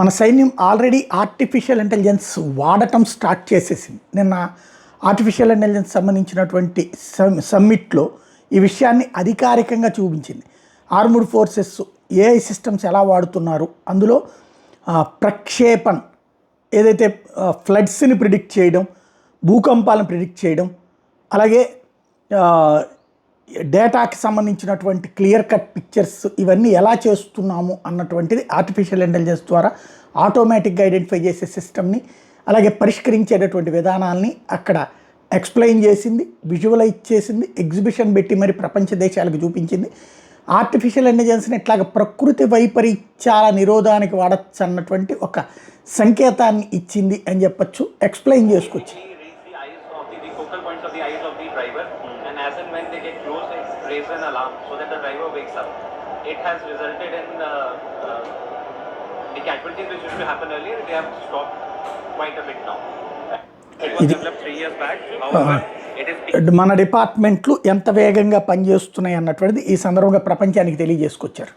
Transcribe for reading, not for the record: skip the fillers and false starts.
మన సైన్యం already artificial intelligence వాడటం స్టార్ట్ చేసేసింది. నిన్న ఆర్టిఫిషియల్ ఇంటెలిజెన్స్ సంబంధించినటువంటి సమ్మిట్లో ఈ విషయాన్ని అధికారికంగా చూపించింది. ఆర్మ్డ్ ఫోర్సెస్ ఏఐ సిస్టమ్స్ ఎలా వాడుతున్నారు, అందులో ప్రక్షేపణ్ ఏదైతే ఫ్లడ్స్ని ప్రిడిక్ట్ చేయడం, భూకంపాలను ప్రిడిక్ట్ చేయడం, అలాగే డేటాకి సంబంధించినటువంటి క్లియర్ కట్ పిక్చర్స్ ఇవన్నీ ఎలా చేస్తున్నాము అన్నటువంటిది ఆర్టిఫిషియల్ ఇంటెలిజెన్స్ ద్వారా ఆటోమేటిక్గా ఐడెంటిఫై చేసే సిస్టమ్ని, అలాగే పరిష్కరించేటటువంటి విధానాల్ని అక్కడ ఎక్స్ప్లెయిన్ చేసింది, విజువలైజ్ చేసింది, ఎగ్జిబిషన్ పెట్టి మరి ప్రపంచ దేశాలకు చూపించింది. ఆర్టిఫిషియల్ ఇంటెలిజెన్స్ని ఇట్లాగ ప్రకృతి వైపరీత్యాల నిరోధానికి వాడచ్చు అన్నటువంటి ఒక సంకేతాన్ని ఇచ్చింది అని చెప్పచ్చు, ఎక్స్ప్లెయిన్ చేసుకోవచ్చు. As and when they get close, it raises an alarm so that the driver wakes up. It has resulted in the casualties which used to happen earlier, they have stopped quite a bit now. It was developed 3 years back. However, it is మన డిపార్ట్మెంట్లు ఎంత వేగంగా పనిచేస్తున్నాయి అన్నటువంటిది ఈ సందర్భంగా ప్రపంచానికి తెలియజేసుకొచ్చారు.